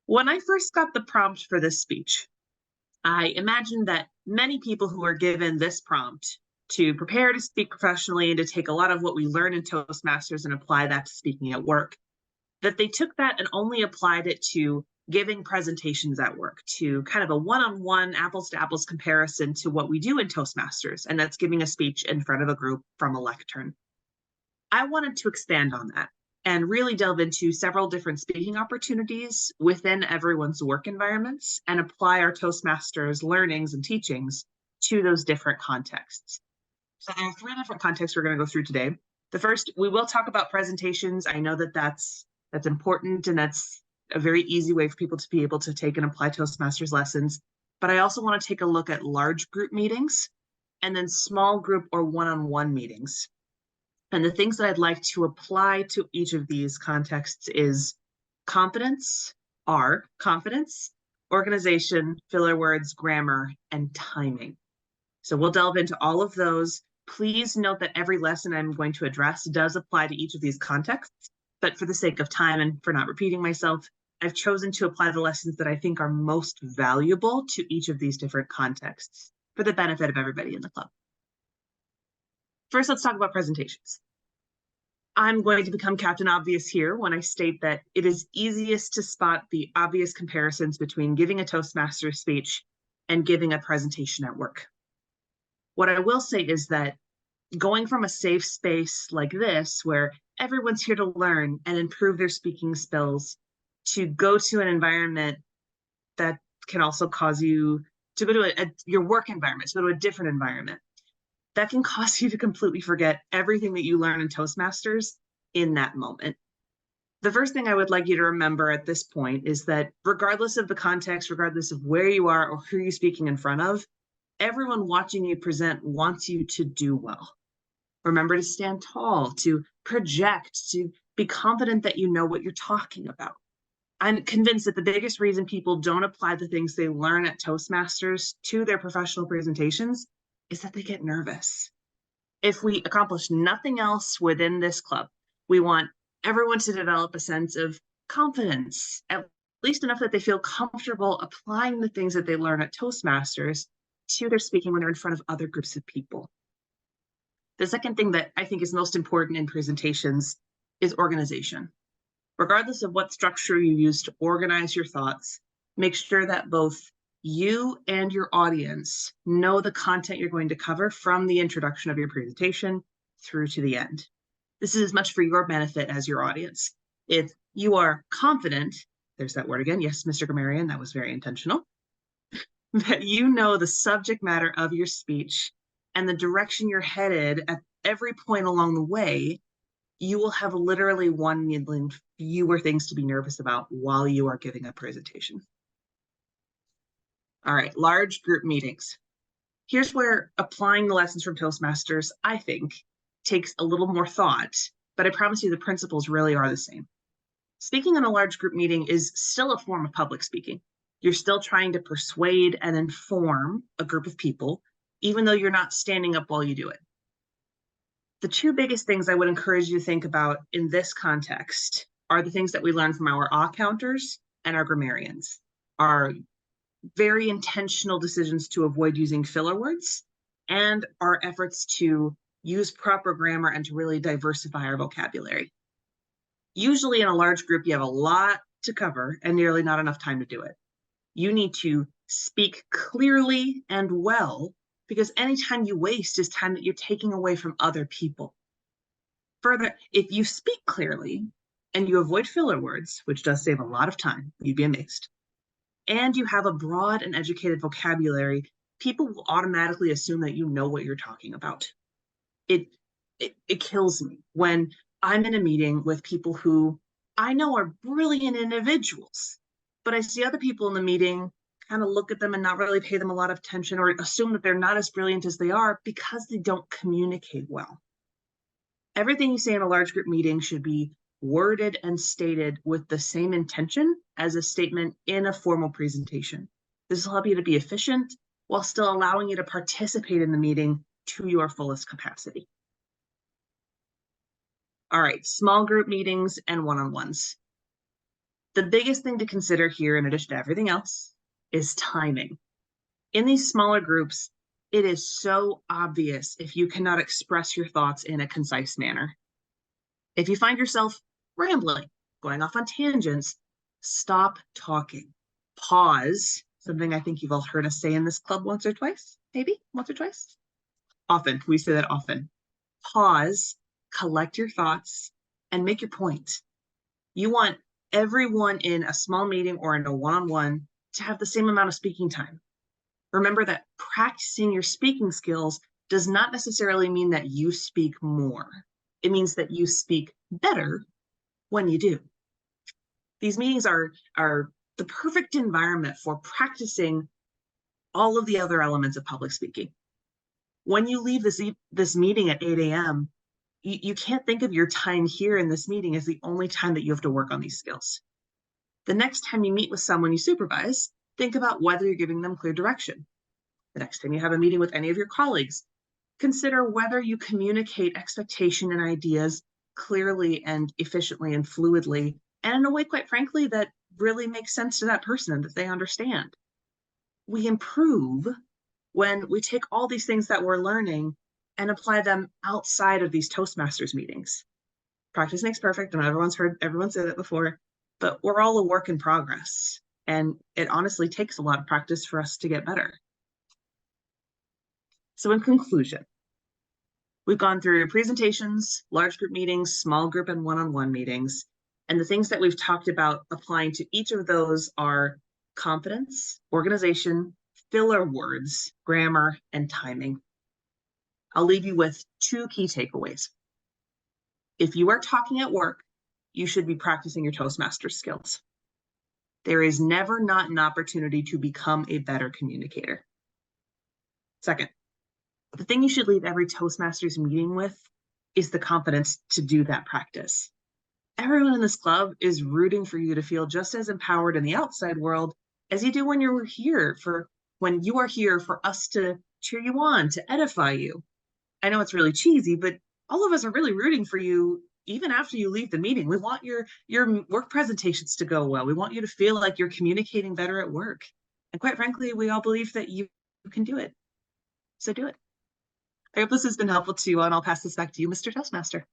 When I first got the prompt for this speech, I imagined that many people who are given this prompt to prepare to speak professionally and to take a lot of what we learn in Toastmasters and apply that to speaking at work, that they took that and only applied it to giving presentations at work, to kind of a one-on-one, apples-to-apples comparison to what we do in Toastmasters, and that's giving a speech in front of a group from a lectern. I wanted to expand on that and really delve into several different speaking opportunities within everyone's work environments and apply our Toastmasters learnings and teachings to those different contexts. So there are three different contexts we're going to go through today. The first, we will talk about presentations. I know that that's important, and that's a very easy way for people to be able to take and apply Toastmasters lessons. But I also want to take a look at large group meetings and then small group or one-on-one meetings. And the things that I'd like to apply to each of these contexts is confidence, organization, filler words, grammar, and timing. So we'll delve into all of those. Please note that every lesson I'm going to address does apply to each of these contexts, but for the sake of time and for not repeating myself, I've chosen to apply the lessons that I think are most valuable to each of these different contexts for the benefit of everybody in the club. First, let's talk about presentations. I'm going to become Captain Obvious here when I state that it is easiest to spot the obvious comparisons between giving a Toastmasters speech and giving a presentation at work. What I will say is that going from a safe space like this, where everyone's here to learn and improve their speaking skills, to go to an environment that can also cause you to go to your work environment, to go to a different environment, that can cause you to completely forget everything that you learn in Toastmasters in that moment. The first thing I would like you to remember at this point is that regardless of the context, regardless of where you are or who you're speaking in front of, everyone watching you present wants you to do well. Remember to stand tall, to project, to be confident that you know what you're talking about. I'm convinced that the biggest reason people don't apply the things they learn at Toastmasters to their professional presentations is that they get nervous. If we accomplish nothing else within this club, we want everyone to develop a sense of confidence, at least enough that they feel comfortable applying the things that they learn at Toastmasters to their speaking when they're in front of other groups of people. The second thing that I think is most important in presentations is organization. Regardless of what structure you use to organize your thoughts, make sure that both you and your audience know the content you're going to cover from the introduction of your presentation through to the end. This is as much for your benefit as your audience. If you are confident, there's that word again, yes, Mr. Grammarian, that was very intentional, that you know the subject matter of your speech and the direction you're headed at every point along the way, you will have literally 1 million fewer things to be nervous about while you are giving a presentation. All right, large group meetings. Here's where applying the lessons from Toastmasters, I think, takes a little more thought, but I promise you the principles really are the same. Speaking in a large group meeting is still a form of public speaking. You're still trying to persuade and inform a group of people, even though you're not standing up while you do it. The two biggest things I would encourage you to think about in this context are the things that we learn from our counters and our grammarians, our very intentional decisions to avoid using filler words, and our efforts to use proper grammar and to really diversify our vocabulary. Usually in a large group, you have a lot to cover and nearly not enough time to do it. You need to speak clearly and well, because any time you waste is time that you're taking away from other people. Further, if you speak clearly and you avoid filler words, which does save a lot of time, you'd be amazed, and you have a broad and educated vocabulary, people will automatically assume that you know what you're talking about. It kills me when I'm in a meeting with people who I know are brilliant individuals, but I see other people in the meeting kind of look at them and not really pay them a lot of attention or assume that they're not as brilliant as they are because they don't communicate well. Everything you say in a large group meeting should be worded and stated with the same intention as a statement in a formal presentation. This will help you to be efficient while still allowing you to participate in the meeting to your fullest capacity. All right, small group meetings and one-on-ones. The biggest thing to consider here, in addition to everything else, is timing. In these smaller groups, it is so obvious if you cannot express your thoughts in a concise manner. If you find yourself rambling, going off on tangents, stop talking. Pause, something I think you've all heard us say in this club once or twice, maybe once or twice. Often, we say that often. Pause, collect your thoughts, and make your point. You want everyone in a small meeting or in a one-on-one to have the same amount of speaking time. Remember that practicing your speaking skills does not necessarily mean that you speak more. It means that you speak better when you do. These meetings are the perfect environment for practicing all of the other elements of public speaking. When you leave this meeting at 8 a.m., you can't think of your time here in this meeting as the only time that you have to work on these skills. The next time you meet with someone you supervise, think about whether you're giving them clear direction. The next time you have a meeting with any of your colleagues, consider whether you communicate expectation and ideas clearly and efficiently and fluidly, and in a way, quite frankly, that really makes sense to that person and that they understand. We improve when we take all these things that we're learning and apply them outside of these Toastmasters meetings. Practice makes perfect, and everyone's said it before, but we're all a work in progress. And it honestly takes a lot of practice for us to get better. So in conclusion, we've gone through presentations, large group meetings, small group and one-on-one meetings. And the things that we've talked about applying to each of those are confidence, organization, filler words, grammar, and timing. I'll leave you with 2 key takeaways. If you are talking at work, you should be practicing your Toastmasters skills. There is never not an opportunity to become a better communicator. Second, the thing you should leave every Toastmasters meeting with is the confidence to do that practice. Everyone in this club is rooting for you to feel just as empowered in the outside world as you do when you are here for us to cheer you on, to edify you. I know it's really cheesy, but all of us are really rooting for you even after you leave the meeting. We want your work presentations to go well. We want you to feel like you're communicating better at work. And quite frankly, we all believe that you can do it. So do it. I hope this has been helpful to you, and I'll pass this back to you, Mr. Toastmaster.